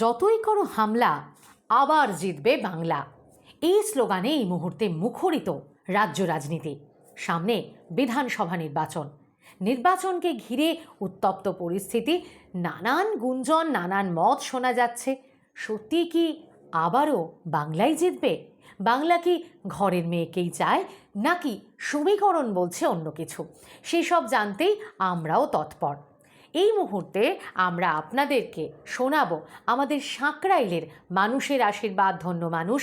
যতই করো হামলা আবার জিতবে বাংলা, এই স্লোগানে এই মুহূর্তে মুখরিত রাজ্য রাজনীতি। সামনে বিধানসভা নির্বাচনকে ঘিরে উত্তপ্ত পরিস্থিতি, নানান গুঞ্জন, নানান মত শোনা যাচ্ছে। সত্যি কি আবারও বাংলাই জিতবে? বাংলা কি ঘরের মেয়েকেই চায়, নাকি সমীকরণ বলছে অন্য কিছু? সেসব জানতেই আমরাও তৎপর। এই মুহূর্তে আমরা আপনাদেরকে শোনাবো আমাদের সাঁকরাইলের মানুষের আশীর্বাদ ধন্য মানুষ,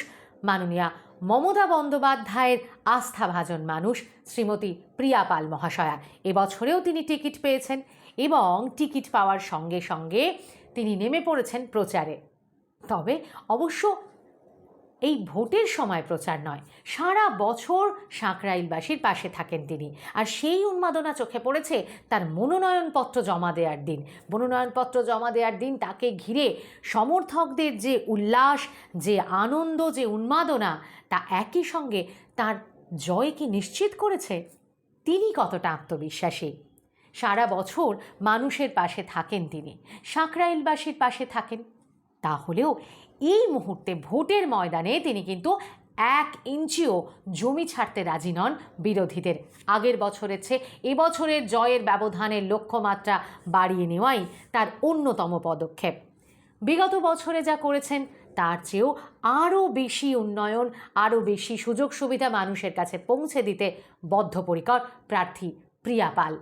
মাননীয়া মমতা বন্দ্যোপাধ্যায়ের আস্থাভাজন মানুষ শ্রীমতী প্রিয়া পাল মহাশয়া। এবছরেও তিনি টিকিট পেয়েছেন এবং টিকিট পাওয়ার সঙ্গে সঙ্গে তিনি নেমে পড়েছেন প্রচারে। তবে অবশ্য এই ভোটের সময় প্রচার নয়, সারা বছর সাঁকরাইলবাসীর পাশে থাকেন তিনি। আর সেই উন্মাদনা চোখে পড়েছে তার মনোনয়নপত্র জমা দেওয়ার দিন। মনোনয়নপত্র জমা দেওয়ার দিন তাকে ঘিরে সমর্থকদের যে উল্লাস, যে আনন্দ, যে উন্মাদনা, তা একই সঙ্গে তার জয়কে নিশ্চিত করেছে। তিনি কতটা আত্মবিশ্বাসী। সারা বছর মানুষের পাশে থাকেন তিনি, সাঁকরাইলবাসীর পাশে থাকেন। তাহলেও এই মুহূর্তে ভোটের ময়দানে তিনি কিন্তু 1 ইঞ্চিও জমি ছাড়তে রাজি নন বিরোধীদের। আগের বছরের চেয়ে এবছরের জয়ের ব্যবধানের লক্ষ্যমাত্রা বাড়িয়ে নেওয়াই তার অন্যতম পদক্ষেপ। বিগত বছরে যা করেছেন তার চেয়েও আরও বেশি উন্নয়ন, আরও বেশি সুযোগ সুবিধা মানুষের কাছে পৌঁছে দিতে বদ্ধপরিকর প্রার্থী প্রিয়া পাল।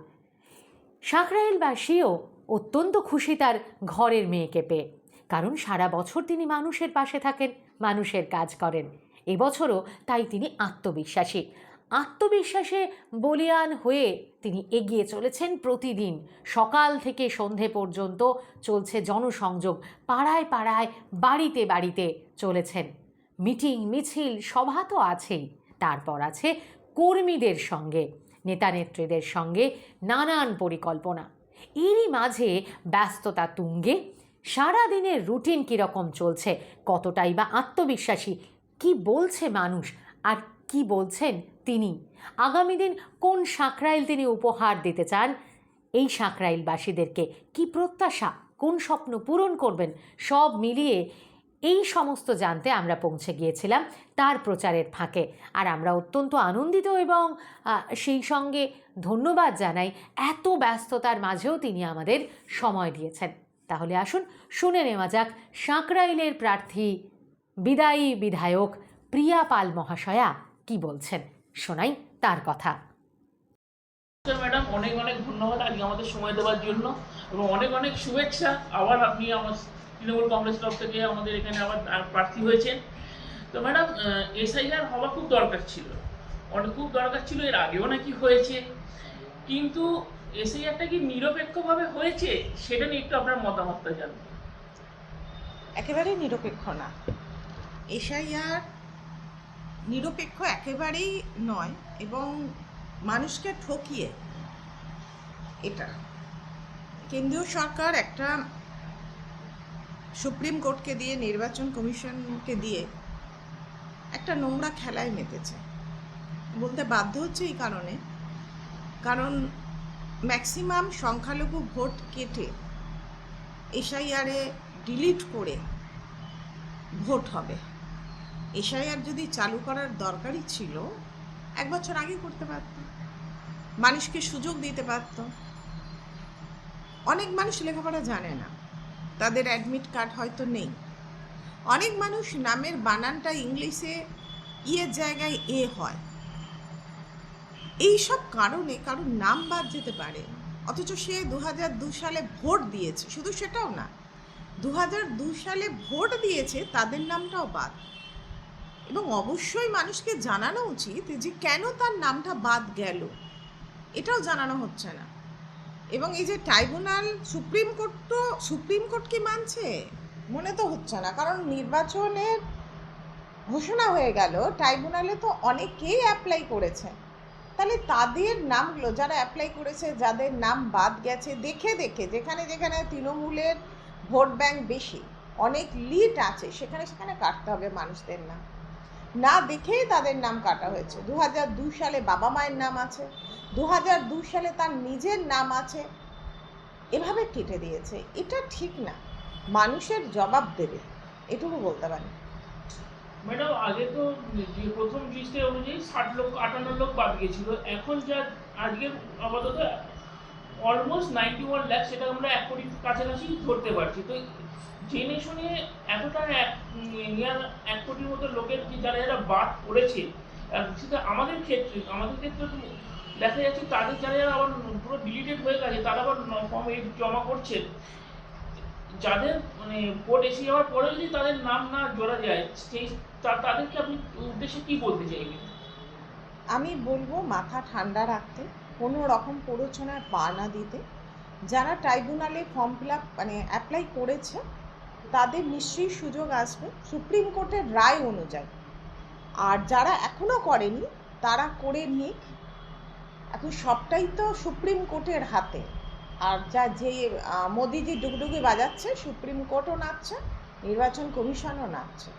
সাঁকরাইলবাসীও অত্যন্ত খুশি তার ঘরের মেয়েকে পেয়ে, কারণ সারা বছর তিনি মানুষের পাশে থাকেন, মানুষের কাজ করেন। এবছরও তাই তিনি আত্মবিশ্বাসে বলীয়ান হয়ে তিনি এগিয়ে চলেছেন। প্রতিদিন সকাল থেকে সন্ধে পর্যন্ত চলছে জনসংযোগ, পাড়ায় পাড়ায়, বাড়িতে বাড়িতে চলেছেন। মিটিং, মিছিল, সভা তো আছেই, তারপর আছে কর্মীদের সঙ্গে, নেতানেত্রীদের সঙ্গে নানান পরিকল্পনা। এরই মাঝে ব্যস্ততা তুঙ্গে। সারা দিনের রুটিন কীরকম চলছে, কতটাই বা আত্মবিশ্বাসী, কি বলছে মানুষ আর কি বলছেন তিনি, আগামী দিন কোন সাঁকরাইল তিনি উপহার দিতে চান, এই সাঁকরাইলবাসীদেরকে কি প্রত্যাশা, কোন স্বপ্ন পূরণ করবেন, সব মিলিয়ে এই সমস্ত জানতে আমরা পৌঁছে গিয়েছিলাম তার প্রচারের ফাঁকে। আর আমরা অত্যন্ত আনন্দিত এবং সেই সঙ্গে ধন্যবাদ জানাই এত ব্যস্ততার মাঝেও তিনি আমাদের সময় দিয়েছেন। তাহলে আসুন শুনে নেওয়া যাক সাঁকরাইলের প্রার্থী, বিদায়ী বিধায়ক প্রিয়া পাল মহাশয়া কি বলছেন। শোনাই তার কথা। ম্যাডাম, অনেক অনেক ধন্যবাদ আজকে আমাদের সময় দেওয়ার জন্য, এবং অনেক অনেক শুভেচ্ছা। আবার আপনি আমার তৃণমূল কংগ্রেস তরফ থেকে আমাদের এখানে আবার প্রার্থী হয়েছেন। তো ম্যাডাম, এসআইআর হওয়া খুব দরকার ছিল, এর আগেও নাকি হয়েছে, কিন্তু এসআইআরটা কি নিরপেক্ষভাবে হয়েছে সেটা নিয়ে একটু আপনার মতামতটা জানবো। একেবারেই নিরপেক্ষ না, এসআইআর নিরপেক্ষ একেবারেই নয়, এবং মানুষকে ঠকিয়ে এটা কেন্দ্রীয় সরকার একটা সুপ্রিম কোর্টকে দিয়ে, নির্বাচন কমিশনকে দিয়ে একটা নোংরা খেলায় মেতেছে। বলতে বাধ্য হচ্ছে এই কারণ ম্যাক্সিমাম সংখ্যালঘু ভোট কেটে এসআইআরে ডিলিট করে ভোট হবে। এসআইআর যদি চালু করার দরকারই ছিল 1 বছর আগে করতে পারত, মানুষকে সুযোগ দিতে পারত। অনেক মানুষ লেখাপড়া জানে না, তাদের অ্যাডমিট কার্ড হয়তো নেই। অনেক মানুষ নামের বানানটা ইংলিশে ইয়ের জায়গায় এ হয়। এইসব কারণে কারোর নাম বাদ যেতে পারে, অথচ সে 2002 সালে ভোট দিয়েছে। শুধু সেটাও না, 2002 সালে ভোট দিয়েছে তাদের নামটাও বাদ। এবং অবশ্যই মানুষকে জানানো উচিত যে কেন তার নামটা বাদ গেল, এটাও জানানো হচ্ছে না। এবং এই যে ট্রাইব্যুনাল, সুপ্রিম কোর্ট কি মানছে মনে তো হচ্ছে না, কারণ নির্বাচনের ঘোষণা হয়ে গেল, ট্রাইব্যুনালে তো অনেকেই অ্যাপ্লাই করেছে। তাহলে তাদের নামগুলো, যারা অ্যাপ্লাই করেছে, যাদের নাম বাদ গেছে, দেখে যেখানে যেখানে তৃণমূলের ভোট ব্যাংক বেশি, অনেক লিড আছে, সেখানে কাটতে হবে মানুষদের নাম। না দেখেই তাদের নাম কাটা হয়েছে। 2002 সালে বাবা মায়ের নাম আছে, 2002 সালে তার নিজের নাম আছে, এভাবে কেটে দিয়েছে। এটা ঠিক না। মানুষের জবাব দেবে, এটুকু বলতে পারি। ম্যাডাম আগে তো যে প্রথম লিস্টে অনুযায়ী 60 লক্ষ 58 লোক বাদ গিয়েছিল, এখন যা আজকে আপাতত অলমোস্ট 91 লাখ, সেটা আমরা 1 কোটির কাছাকাছি ধরতে পারছি। তো জেনে শুনে এতটা নিয়ার 1 কোটির মতো লোকের যে যারা যারা বাদ পড়েছে, সেটা আমাদের ক্ষেত্রে তো দেখা যাচ্ছে তাদের যারা যারা আবার পুরো ডিলিটেড হয়ে গেছে, তারা আবার ফর্ম জমা করছেন। যাদের মানে ভোট এসে যাওয়ার পরে যদি তাদের নাম না জোড়া যায়, সেই তাদেরকে আপনি উদ্দেশ্যে কি বলতে চাইবেন? আমি বলবো মাথা ঠান্ডা রাখতে, কোনো রকম প্ররোচনায় পা না দিতে। যারা ট্রাইব্যুনালে ফর্ম ফিল আপ অ্যাপ্লাই করেছে তাদের নিশ্চয়ই সুযোগ আসবে সুপ্রিম কোর্টের রায় অনুযায়ী। আর যারা এখনও করেনি তারা করে নিক। এখন সবটাই তো সুপ্রিম কোর্টের হাতে। আর যে মোদিজি ডুগডুগি বাজাচ্ছে, সুপ্রিম কোর্টও নাচছে, নির্বাচন কমিশনও নাচছে।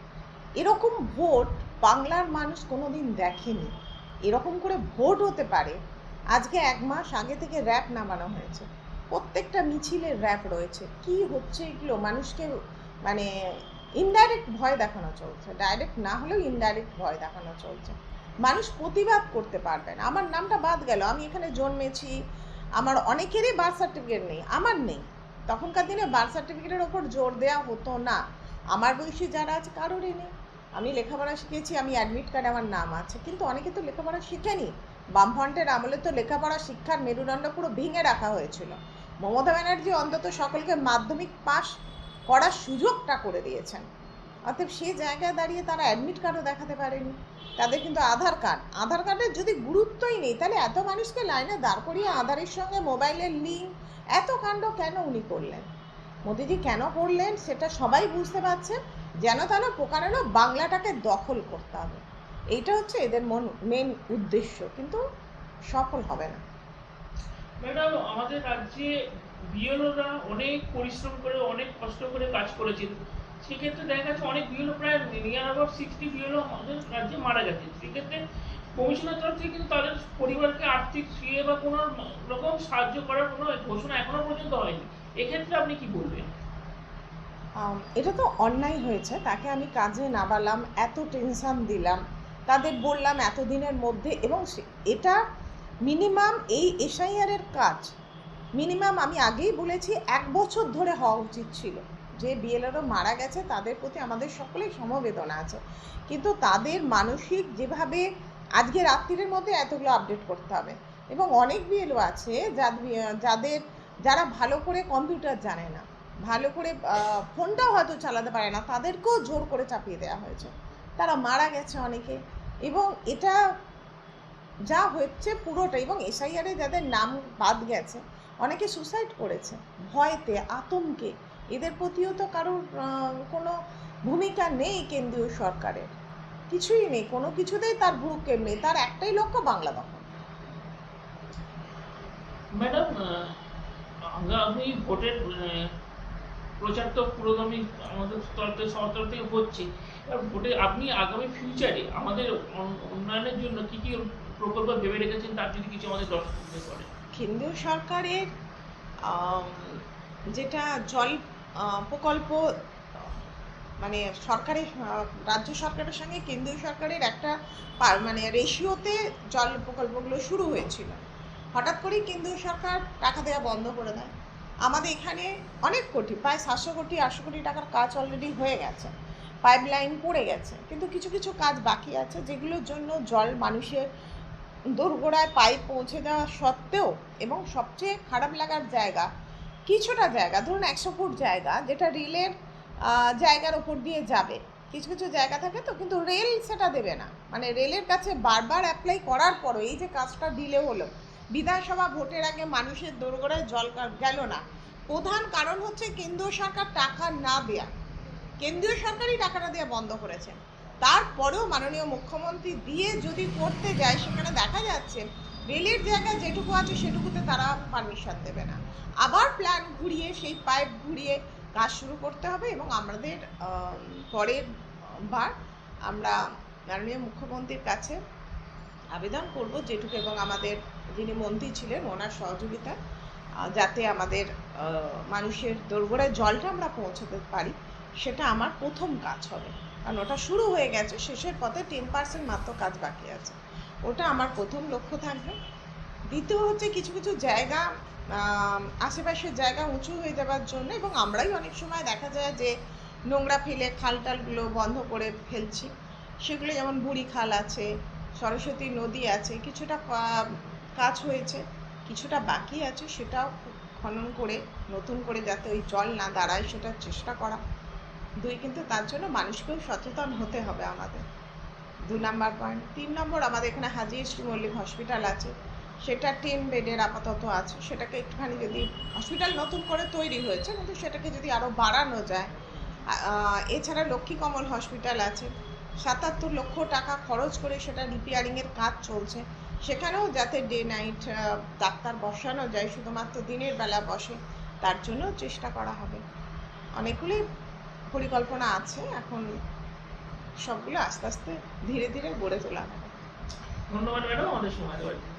এরকম ভোট বাংলার মানুষ কোনোদিন দেখেনি। এরকম করে ভোট হতে পারে। আজকে 1 মাস আগে থেকে র্যাপ নামানো হয়েছে, প্রত্যেকটা মিছিলের র্যাপ রয়েছে। কি হচ্ছে এগুলো? মানুষকে ইনডাইরেক্ট ভয় দেখানো চলছে, ডাইরেক্ট না হলেও ইনডাইরেক্ট ভয় দেখানো চলছে। মানুষ প্রতিবাদ করতে পারবে না। আমার নামটা বাদ গেল, আমি এখানে জন্মেছি, আমার অনেকেরই বার্থ সার্টিফিকেট নেই, আমার নেই। তখনকার দিনে বার্থ সার্টিফিকেটের ওপর জোর দেওয়া হতো না। আমার বয়সী যারা আছে কারোরই নেই। আমি লেখাপড়া শিখেছি, আমি অ্যাডমিট কার্ডে আমার নাম আছে, কিন্তু অনেকে তো লেখাপড়া শিখেনি। বামফ্রন্টের আমলে তো লেখাপড়া শিক্ষার মেরুদণ্ড পুরো ভেঙে রাখা হয়েছিল। মমতা ব্যানার্জি অন্তত সকলকে মাধ্যমিক পাস করার সুযোগটা করে দিয়েছেন। অতএব সে জায়গায় দাঁড়িয়ে তারা অ্যাডমিট কার্ডও দেখাতে পারেনি। তাদের কিন্তু আধার কার্ডের যদি গুরুত্বই নেই, তাহলে এত মানুষকে লাইনে দাঁড় করিয়ে আধারের সঙ্গে মোবাইলের লিঙ্ক, এত কাণ্ড কেন উনি করলেন? মোদিজি কেন করলেন সেটা সবাই বুঝতে পারছে। যেন তেন প্রকারেণ বাংলাটাকে দখল করতে হবে, এইটা হচ্ছে এদের মেন উদ্দেশ্য, কিন্তু সফল হবে না। ম্যাডাম আমাদের রাজ্যে বিএলওরা অনেক পরিশ্রম করে অনেক কষ্ট করে কাজ করেছেন। সেক্ষেত্রে দেখা যাচ্ছে অনেক বিএলও, প্রায় নিয়ার অ্যাবাউট 60 বিএলও আমাদের রাজ্যে মারা গেছে। সেক্ষেত্রে কমিশনের তরফ থেকে কিন্তু তাদের পরিবারকে আর্থিক শ্রেয় বা কোনো রকম সাহায্য করার কোনো ঘোষণা এখনো পর্যন্ত হয়নি। এক্ষেত্রে আপনি কি বলবেন? এটা তো অন্যায় হয়েছে। তাকে আমি কাজে নামালাম, এত টেনশন দিলাম, তাদের বললাম এতদিনের মধ্যে, এবং এটা মিনিমাম এই এসআইআরের কাজ মিনিমাম আমি আগেই বলেছি 1 বছর ধরে হওয়া উচিত ছিল। যে বিএলআরও মারা গেছে তাদের প্রতি আমাদের সকলেই সমবেদনা আছে, কিন্তু তাদের মানসিক যেভাবে আজকে রাত্রির মধ্যে এতগুলো আপডেট করতে হবে। এবং অনেক বিএলও আছে যারা ভালো করে কম্পিউটার জানে না, ভালো করে ফোনটাও হয়তো চালাতে পারে না, তাদেরকেও জোর করে চাপিয়ে দেওয়া হয়েছে। তারা মারা গেছে অনেকে। এবং এটা যা হচ্ছে পুরোটা, এবং এসআইআরে যাদের নাম বাদ গেছে অনেকে সুসাইড করেছে ভয়তে, আতঙ্কে। এদের প্রতিও তো কারোর কোনো ভূমিকা নেই। কেন্দ্রীয় সরকারের কিছুই নেই, কোনো কিছুতেই তার ভ্রুক্ষেপ নেই। তার একটাই লক্ষ্য বাংলা দখল। ম্যাডাম আগামী ভোটের প্রচার তো পুরোদমই আমাদের সবার তরফ থেকে হচ্ছে। ভোটে আপনি আগামী ফিউচারে আমাদের উন্নয়নের জন্য কী কী প্রকল্প ভেবে রেখেছেন, তার যদি কিছু আমাদের দর্শকদের করেন। কেন্দ্রীয় সরকারের যেটা জল প্রকল্প, সরকারের রাজ্য সরকারের সঙ্গে কেন্দ্রীয় সরকারের একটা রেশিওতে জল প্রকল্পগুলো শুরু হয়েছিল। হঠাৎ করেই কেন্দ্রীয় সরকার টাকা দেওয়া বন্ধ করে দেয়। আমাদের এখানে অনেক কোটি, প্রায় 700 কোটি 800 কোটি টাকার কাজ অলরেডি হয়ে গেছে, পাইপলাইন পড়ে গেছে, কিন্তু কিছু কিছু কাজ বাকি আছে যেগুলোর জন্য জল মানুষের দোরগোড়ায় পাইপ পৌঁছে দেওয়া সত্ত্বেও, এবং সবচেয়ে খারাপ লাগার জায়গা, কিছুটা জায়গা ধরুন 100 ফুট জায়গা যেটা রেলের জায়গার ওপর দিয়ে যাবে, কিছু কিছু জায়গা থাকে তো, কিন্তু রেল সেটা দেবে না। রেলের কাছে বারবার অ্যাপ্লাই করার পরও এই যে কাজটা ডিলে হলো, বিধানসভা ভোটের আগে মানুষের দোরগোড়ায় জল গেল না, প্রধান কারণ হচ্ছে কেন্দ্রীয় সরকার টাকা না দেয়া। কেন্দ্রীয় সরকারই টাকাটা দেওয়া বন্ধ করেছে। তারপরেও মাননীয় মুখ্যমন্ত্রী দিয়ে যদি করতে যায়, সেখানে দেখা যাচ্ছে রেলের জায়গা যেটুকু আছে সেটুকুতে তারা পারমিশন দেবে না। আবার প্ল্যান ঘুরিয়ে সেই পাইপ ঘুরিয়ে কাজ শুরু করতে হবে। এবং আমাদের পরের বার আমরা মাননীয় মুখ্যমন্ত্রীর কাছে আবেদন করব যেটুকু, এবং আমাদের যিনি মন্ত্রী ছিলেন ওনার সহযোগিতা, যাতে আমাদের মানুষের দোরগোড়ায় জলটা আমরা পৌঁছতে পারি, সেটা আমার প্রথম কাজ হবে। কারণ ওটা শুরু হয়ে গেছে, শেষের পথে 10% মাত্র কাজ বাকি আছে। ওটা আমার প্রথম লক্ষ্য থাকবে। দ্বিতীয় হচ্ছে কিছু কিছু জায়গা, আশেপাশের জায়গা উঁচু হয়ে যাওয়ার জন্য, এবং আমরাই অনেক সময় দেখা যায় যে নোংরা ফেলে খাল টালগুলো বন্ধ করে ফেলছি। সেগুলো যেমন বুড়ি খাল আছে, সরস্বতী নদী আছে, কিছুটা কাজ হয়েছে, কিছুটা বাকি আছে, সেটাও খনন করে নতুন করে যাতে ওই জল না দাঁড়ায় সেটার চেষ্টা করা। কিন্তু তার জন্য মানুষকেও সচেতন হতে হবে আমাদের। 2 নাম্বার পয়েন্ট। 3 নম্বর, আমাদের এখানে হাজী শ্রী মল্লিক হসপিটাল আছে, সেটা 10 বেডের আপাতত আছে। সেটাকে একটুখানি যদি, হসপিটাল নতুন করে তৈরি হয়েছে, কিন্তু সেটাকে যদি আরও বাড়ানো যায়। এছাড়া লক্ষ্মী কমল হসপিটাল আছে, 77 লক্ষ টাকা খরচ করে সেটা রিপেয়ারিংয়ের কাজ চলছে। সেখানেও যাতে ডে নাইট ডাক্তার বসানো যায়, শুধুমাত্র দিনের বেলা বসে, তার জন্যও চেষ্টা করা হবে। অনেকগুলি পরিকল্পনা আছে, এখন সবগুলো আস্তে আস্তে ধীরে ধীরে গড়ে তোলা হবে। ধন্যবাদ ম্যাডাম আমাদের সময় দেওয়ার জন্য।